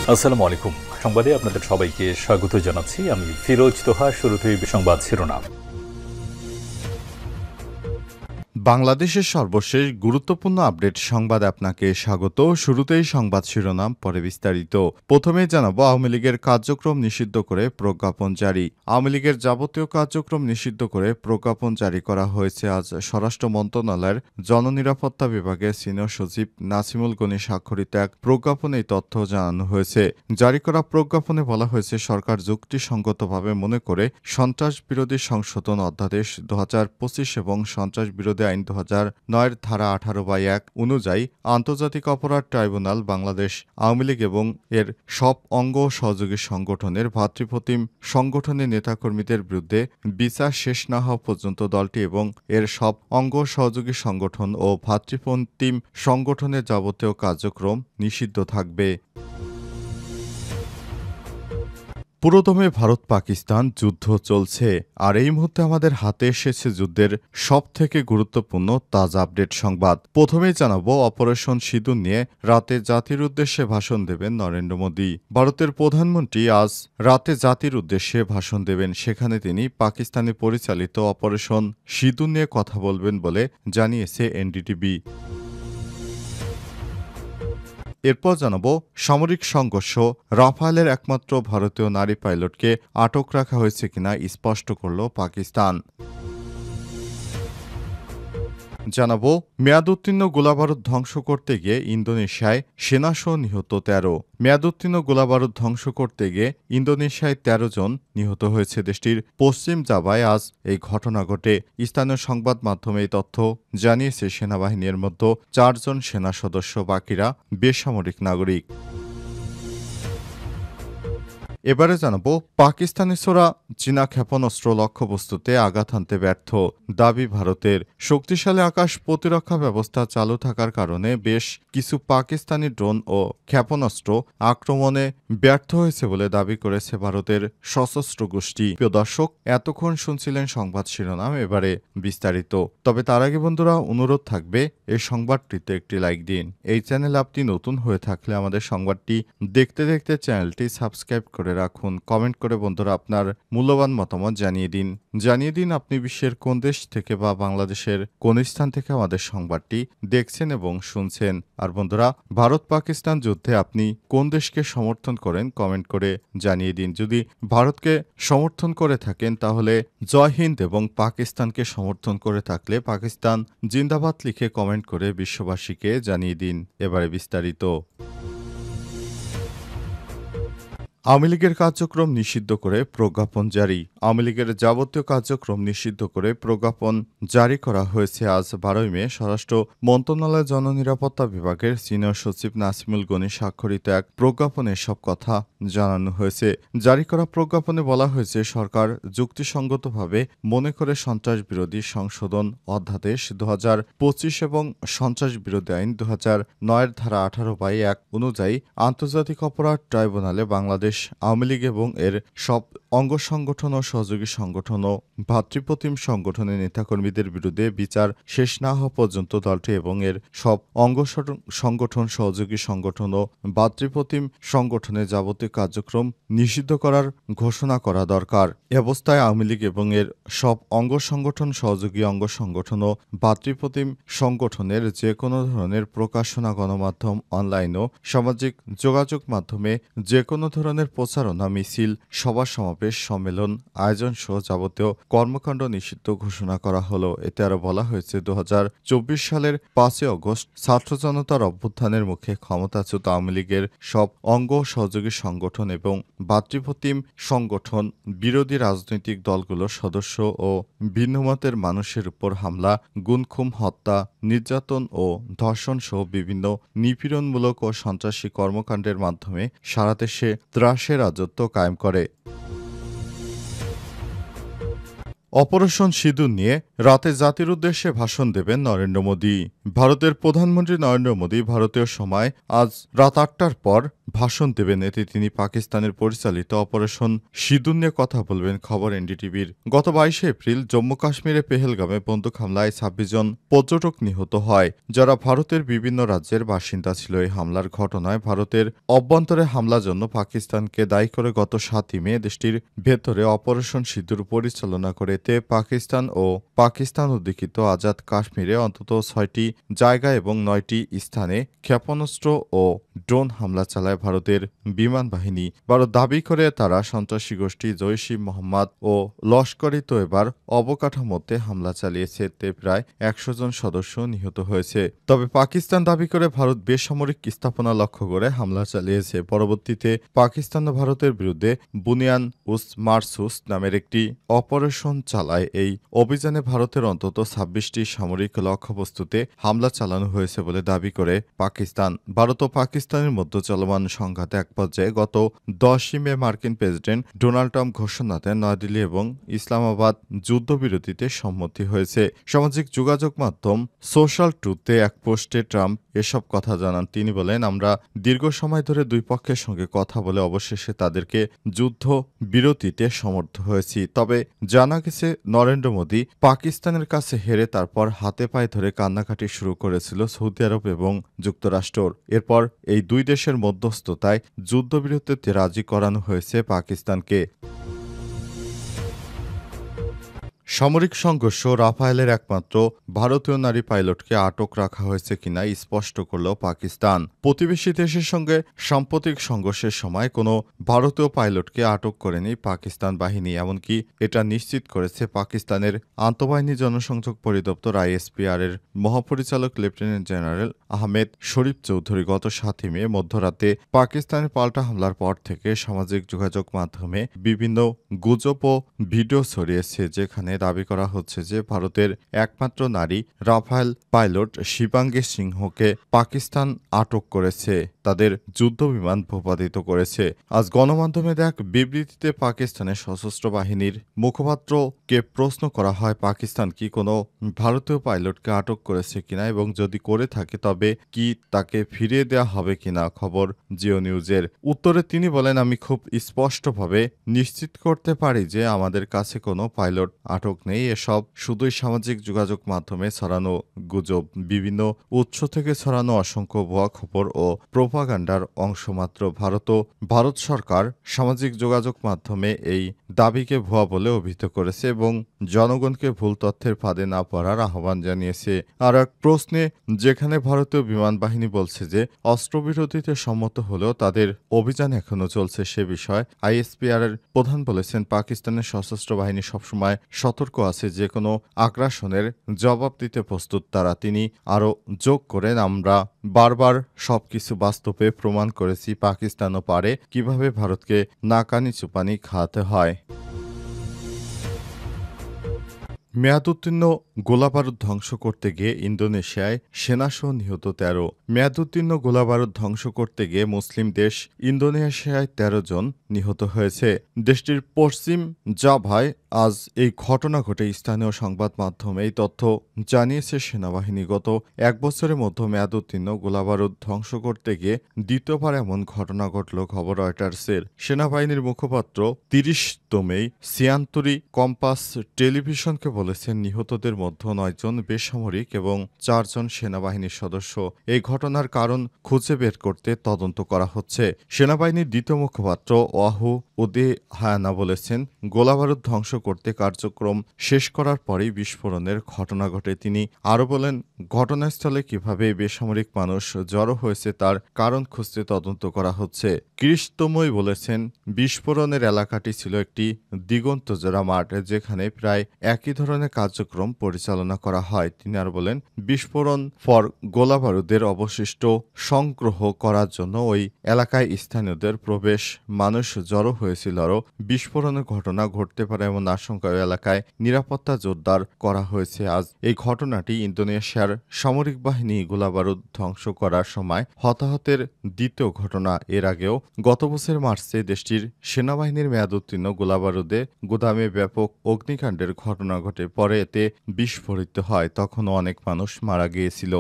আসসালামু আলাইকুম। সংবাদে আপনাদের সবাইকে স্বাগত জানাচ্ছি। আমি ফিরোজ তোহা। শুরুতেই সংবাদ শিরোনাম। বাংলাদেশের সর্বশেষ গুরুত্বপূর্ণ আপডেট সংবাদ আপনাকে স্বাগত। শুরুতেই সংবাদ শিরোনাম, পরে বিস্তারিত। প্রথমেই জানাবো, আওয়ামী লীগের কার্যক্রম নিষিদ্ধ করে প্রজ্ঞাপন জারি। আওয়ামী লীগের যাবতীয় কার্যক্রম নিষিদ্ধ করে প্রজ্ঞাপন জারি করা হয়েছে আজ। স্বরাষ্ট্র মন্ত্রণালয়ের জননিরাপত্তা বিভাগের সিনিয়র সচিব নাসিমুল গনি স্বাক্ষরিত এক প্রজ্ঞাপনে এই তথ্য জানানো হয়েছে। জারি করা প্রজ্ঞাপনে বলা হয়েছে, সরকার যুক্তিসঙ্গতভাবে মনে করে সন্ত্রাস বিরোধী সংশোধন অধ্যাদেশ 2025 এবং সন্ত্রাস বিরোধী আইন 2009 ধারা 18/1 অনুযায়ী আন্তর্জাতিক অপরাধ ট্রাইব্যুনাল বাংলাদেশ আওয়ামী লীগ এবং এর সব অঙ্গ সহযোগী সংগঠনের ভাতৃপ্রতিম সংগঠনের নেতাকর্মীদের বিরুদ্ধে বিচার শেষ না হওয়া পর্যন্ত দলটি এবং এর সব অঙ্গ সহযোগী সংগঠন ও ভাতৃপ্রতিম সংগঠনের যাবতীয় কার্যক্রম নিষিদ্ধ থাকবে। পুরোদমে ভারত পাকিস্তান যুদ্ধ চলছে, আর এই মুহূর্তে আমাদের হাতে এসেছে যুদ্ধের সবথেকে গুরুত্বপূর্ণ তাজা আপডেট সংবাদ। প্রথমেই জানাবো, অপারেশন সিঁদুর নিয়ে রাতে জাতির উদ্দেশ্যে ভাষণ দেবেন নরেন্দ্র মোদী। ভারতের প্রধানমন্ত্রী আজ রাতে জাতির উদ্দেশ্যে ভাষণ দেবেন। সেখানে তিনি পাকিস্তানে পরিচালিত অপারেশন সিঁদুর নিয়ে কথা বলবেন বলে জানিয়েছে এনডিটিভি। এরপর জানাবো, সামরিক সংঘর্ষ, রাফায়েলের একমাত্র ভারতীয় নারী পাইলটকে আটক রাখা হয়েছে কিনা স্পষ্ট করল পাকিস্তান। জানাবো, মেয়াদোত্তীর্ণ গোলাবারুদ ধ্বংস করতে গিয়ে ইন্দোনেশিয়ায় সেনাসহ নিহত 13। মেয়াদোত্তীর্ণ গোলাবারুদ ধ্বংস করতে গিয়ে ইন্দোনেশিয়ায় 13 জন নিহত হয়েছে। দেশটির পশ্চিম জাভায় আজ এই ঘটনা ঘটে। স্থানীয় সংবাদ মাধ্যমে এই তথ্য জানিয়েছে সেনাবাহিনীর মধ্যে 4 জন সেনা সদস্য, বাকিরা বেসামরিক নাগরিক। এবারে জানাবো, পাকিস্তানি ছোড়া চীনা ক্ষেপণাস্ত্র লক্ষ্যবস্তুতে আঘাত হানতে ব্যর্থ, দাবি ভারতের। শক্তিশালী আকাশ প্রতিরক্ষা ব্যবস্থা চালু থাকার কারণে বেশ কিছু পাকিস্তানি ড্রোন ও ক্ষেপণাস্ত্র আক্রমণে ব্যর্থ হয়েছে বলে দাবি করেছে ভারতের সশস্ত্র গোষ্ঠী। প্রিয় দর্শক, এতক্ষণ শুনছিলেন সংবাদ শিরোনাম, এবারে বিস্তারিত। তবে তার আগে বন্ধুরা, অনুরোধ থাকবে এই সংবাদটিতে একটি লাইক দিন। এই চ্যানেলে আপনি নতুন হয়ে থাকলে আমাদের সংবাদটি দেখতে দেখতে চ্যানেলটি সাবস্ক্রাইব করে রাখুন। কমেন্ট করে বন্ধুরা আপনার মূল্যবান মতামত জানিয়ে দিন আপনি বিশ্বের কোন দেশ থেকে বা বাংলাদেশের কোন স্থান থেকে আমাদের সংবাদটি দেখছেন এবং শুনছেন। আর বন্ধুরা, ভারত পাকিস্তান যুদ্ধে আপনি কোন দেশকে সমর্থন করেন কমেন্ট করে জানিয়ে দিন। যদি ভারতকে সমর্থন করে থাকেন তাহলে জয় হিন্দ, এবং পাকিস্তানকে সমর্থন করে থাকলে পাকিস্তান জিন্দাবাদ লিখে কমেন্ট করে বিশ্ববাসীকে জানিয়ে দিন। এবারে বিস্তারিত। আওয়ামী লীগের কার্যক্রম নিষিদ্ধ করে প্রজ্ঞাপন জারি। আওয়ামী লীগের যাবতীয় কার্যক্রম নিষিদ্ধ করে প্রজ্ঞাপন জারি করা হয়েছে আজ 12 মে। স্বরাষ্ট্র মন্ত্রণালয়ের জননিরাপত্তা বিভাগের সিনিয়র সচিব নাসিমুল গনি স্বাক্ষরিত এক প্রজ্ঞাপনে সব কথা জানানো হয়েছে। জারি করা প্রজ্ঞাপনে বলা হয়েছে, সরকার যুক্তিসঙ্গতভাবে মনে করে সন্ত্রাস বিরোধী সংশোধন অধ্যাদেশ 2025 এবং সন্ত্রাস বিরোধী আইন 2009 ধারা 18/1 অনুযায়ী আন্তর্জাতিক অপরাধ ট্রাইব্যুনালে বাংলাদেশ আওয়ামী লীগ এবং এর সব অঙ্গ সংগঠন ও সহযোগী সংগঠন ও ভাতৃপ্রতিম সংগঠনের নেতাকর্মীদের বিরুদ্ধে বিচার শেষ না হওয়া পর্যন্ত দলটি এবং এর সব অঙ্গ সংগঠন, সহযোগী সংগঠন ও ভাতৃপ্রতিম সংগঠনের যাবতীয় কার্যক্রম নিষিদ্ধ করার ঘোষণা করা দরকার। এ অবস্থায় আওয়ামী লীগ এবং এর সব অঙ্গ সংগঠন, সহযোগী অঙ্গ সংগঠন ও ভাতৃপ্রতিম সংগঠনের যে কোনো ধরনের প্রকাশনা, গণমাধ্যম, অনলাইন ও সামাজিক যোগাযোগ মাধ্যমে যে কোনো ধরনের প্রচারণা, মিছিল, সভা সমাবেশ, সম্মেলন আয়োজন সহ যাবতীয় কর্মকাণ্ড নিষিদ্ধ ঘোষণা করা হলো। এতে আরও বলা হয়েছে, 2024 সালের 5 আগস্ট ছাত্র জনতার অভ্যুত্থানের মুখে ক্ষমতাচ্যুত আওয়ামী লীগের সব অঙ্গ সহযোগী সংগঠন এবং ভাতৃপ্রতিম সংগঠন বিরোধী রাজনৈতিক দলগুলোর সদস্য ও ভিন্নমতের মানুষের উপর হামলা, গুম, হত্যা, নির্যাতন ও ধর্ষণ সহ বিভিন্ন নিপীড়নমূলক ও সন্ত্রাসী কর্মকাণ্ডের মাধ্যমে সারা দেশে ত্রাসের রাজত্ব কায়েম করে। অপারেশন সিঁদুর নিয়ে রাতে জাতির উদ্দেশ্যে ভাষণ দেবেন নরেন্দ্র মোদী। ভারতের প্রধানমন্ত্রী নরেন্দ্র মোদী ভারতীয় সময় আজ রাত ৮টার পর ভাষণ দেবেন। এতে তিনি পাকিস্তানের পরিচালিত অপারেশন সিঁদুর নিয়ে কথা বলবেন। খবর এনডিটিভির। গত ২২শে এপ্রিল জম্মু কাশ্মীরে পেহেলগামে বন্দুক হামলায় ২৬ জন পর্যটক নিহত হয়, যারা ভারতের বিভিন্ন রাজ্যের বাসিন্দা ছিল। এই হামলার ঘটনায় ভারতের অভ্যন্তরে হামলার জন্য পাকিস্তানকে দায়ী করে গত ৭ই মে দেশটির ভেতরে অপারেশন সিঁদুর পরিচালনা করে। এতে পাকিস্তান অধিকৃত আজাদ কাশ্মীরে অন্তত ৬টি জায়গা এবং ৯টি স্থানে ক্ষেপণাস্ত্র ও ড্রোন হামলা চালায় ভারতের বিমান বাহিনী। ভারত দাবি করে তারা সন্ত্রাসী গোষ্ঠী জইশ-ই-মোহাম্মদ ও লস্কর-ই-তৈবার অবকাঠামোতে হামলা চালিয়েছে। এতে প্রায় ১০০ জন সদস্য নিহত হয়েছে। তবে পাকিস্তান দাবি করে ভারত বেসামরিক স্থাপনা লক্ষ্য করে হামলা চালিয়েছে। পরবর্তীতে পাকিস্তান ও ভারতের বিরুদ্ধে বুনিয়ান উস মারসুস নামের একটি অপারেশন চালায়। এই অভিযানে ভারতের অন্তত ২৬টি সামরিক লক্ষ্যবস্তুতে হামলা চালানো হয়েছে বলে দাবি করে পাকিস্তান। ভারত ও পাকিস্তানের মধ্যে চলমান সংঘাতে এক পর্যায়ে গত ১০ই মে মার্কিন প্রেসিডেন্ট ডোনাল্ড ট্রাম্প ঘোষণা দেন নয়াদিল্লি এবং ইসলামাবাদ যুদ্ধবিরতিতে সম্মতি হয়েছে। সামাজিক যোগাযোগ মাধ্যম সোশ্যাল ট্রুথে এক পোস্টে ট্রাম্প এসব কথা জানান। তিনি বলেন, আমরা দীর্ঘ সময় ধরে দুই পক্ষের সঙ্গে কথা বলে অবশেষে তাদেরকে যুদ্ধ বিরতিতে সমর্থ হয়েছি। তবে জানা গেছে নরেন্দ্র মোদী পাকিস্তানের কাছে হেরে তারপর হাতে পায়ে ধরে কান্নাকাটি শুরু করেছিল সৌদি আরব এবং যুক্তরাষ্ট্র। এরপর এই দুই দেশের মধ্যস্থতায় যুদ্ধবিরতিতে রাজি করানো হয়েছে পাকিস্তানকে। সামরিক সংঘর্ষ রাফায়েলের একমাত্র ভারতীয় নারী পাইলটকে আটক রাখা হয়েছে কিনা স্পষ্ট করল পাকিস্তান। প্রতিবেশী দেশের সঙ্গে সাম্প্রতিক সংঘর্ষের সময় কোনো ভারতীয় পাইলটকে আটক করেনি পাকিস্তান বাহিনী। এমনকি এটা নিশ্চিত করেছে পাকিস্তানের আন্তঃবাহিনী জনসংযোগ পরিদপ্তর আইএসপিআর এর মহাপরিচালক লেফটেন্যান্ট জেনারেল আহমেদ শরীফ চৌধুরী। গত ৭ই মে মধ্যরাতে পাকিস্তানের পাল্টা হামলার পর থেকে সামাজিক যোগাযোগ মাধ্যমে বিভিন্ন গুজব ও ভিডিও ছড়িয়েছে, যেখানে দাবি করা হচ্ছে যে ভারতের একমাত্র নারী রাফায়েল পাইলট শিবাঙ্গী সিংহকে পাকিস্তান আটক করেছে, তাদের যুদ্ধবিমান ভূপাতিত করেছে। আজ গণমাধ্যমে এক বিবৃতিতে পাকিস্তানের সশস্ত্র বাহিনীর মুখপাত্রকে প্রশ্ন করা হয়, পাকিস্তান কি কোনো ভারতীয় পাইলটকে আটক করেছে কিনা এবং যদি করে থাকে তবে কি তাকে ফিরিয়ে দেওয়া হবে কিনা। খবর জিও নিউজের। উত্তরে তিনি বলেন, আমি খুব স্পষ্টভাবে নিশ্চিত করতে পারি যে আমাদের কাছে কোনো পাইলট আটক নেই। এসব শুধুই সামাজিক যোগাযোগ মাধ্যমে ছড়ানো গুজব, বিভিন্ন উৎস থেকে ছড়ানো অসংখ্য ভুয়া খবর ও প্রোপাগান্ডার অংশমাত্র। ভারত সরকার সামাজিক যোগাযোগ মাধ্যমে এই দাবিকে ভুয়া বলে অভিহিত করেছে এবং জনগণকে ভুল তথ্যের ফাঁদে না পড়ার আহ্বান জানিয়েছে। আর এক প্রশ্নে যেখানে ভারতীয় বিমান বাহিনী বলছে যে অস্ত্রবিরতিতে সম্মত হলেও তাদের অভিযান এখনো চলছে, সে বিষয়ে আইএসপিআর এর প্রধান বলেছেন, পাকিস্তানের সশস্ত্র বাহিনী সবসময় সতর্ক আছে, যে কোনো আগ্রাসনের জবাব দিতে প্রস্তুত তারা। তিনি আরও যোগ করেন, আমরা বারবার সবকিছু বাস্তবে প্রমাণ করেছি, পাকিস্তানও পারে কিভাবে ভারতকে নাকানি চুপানি খাওয়াতে হয়। মেয়াদোত্তীর্ণ গোলাবারুদ ধ্বংস করতে গিয়ে ইন্দোনেশিয়ায় সেনাসহ নিহত ১৩। মেয়াদোত্তীর্ণ গোলাবারুদ ধ্বংস করতে গিয়ে মুসলিম দেশ ইন্দোনেশিয়ায় ১৩ জন নিহত হয়েছে। দেশটির পশ্চিম জাভায় আজ এই ঘটনা ঘটে। স্থানীয় সংবাদ মাধ্যমে এই তথ্য জানিয়েছে সেনাবাহিনী। গত এক বছরের মধ্যে মেয়াদোত্তীর্ণ গোলাবারুদ ধ্বংস করতে গিয়ে দ্বিতীয়বার এমন ঘটনা ঘটল। খবর রয়টার্সের। সেনাবাহিনীর মুখপাত্র ৩০ মে সিয়ান্তুরি কম্পাস টেলিভিশনকে বলেছেন, নিহতদের মধ্যে ৯ জন বেসামরিক এবং ৪ জন সেনাবাহিনীর সদস্য। এই ঘটনার কারণ খুঁজে বের করতে তদন্ত করা হচ্ছে। সেনাবাহিনীর দ্বিতীয় মুখপাত্র ওয়াহু উদেহায়ানা বলেছেন, গোলাবারুদ ধ্বংস করতে কার্যক্রম শেষ করার পরেই বিস্ফোরণের ঘটনা ঘটে। তিনি আরও বলেন, ঘটনাস্থলে কিভাবে বেসামরিক মানুষ জড়ো হয়েছে তার কারণ খুঁজতে তদন্ত করা হচ্ছে। কৃষ্ণময় বলেছেন, বিস্ফোরণের এলাকাটি ছিল একটি দিগন্তজোড়া মাঠ, যেখানে প্রায় একই ধরনের কার্যক্রম পরিচালনা করা হয়। তিনি আর বলেন, বিস্ফোরণ পর গোলাবারুদের অবশিষ্ট সংগ্রহ করার জন্য ওই এলাকায় স্থানীয়দের প্রবেশ, মানুষ জড়ো হয়েছিল। আরও বিস্ফোরণের ঘটনা ঘটতে পারে এমন আশঙ্কায় এলাকায় নিরাপত্তা জোরদার করা হয়েছে। আজ এই ঘটনাটি ইন্দোনেশিয়ার সামরিক বাহিনী গোলাবারুদ ধ্বংস করার সময় হতাহতের দ্বিতীয় ঘটনা। এর আগেও গত বছর মার্চে দেশটির সেনাবাহিনীর মেয়াদোত্তীর্ণ গোলাবারুদে গুদামে ব্যাপক অগ্নিকাণ্ডের ঘটনা ঘটে। পরে এতে বিস্ফোরিত হয়, তখনও অনেক মানুষ মারা গিয়েছিল।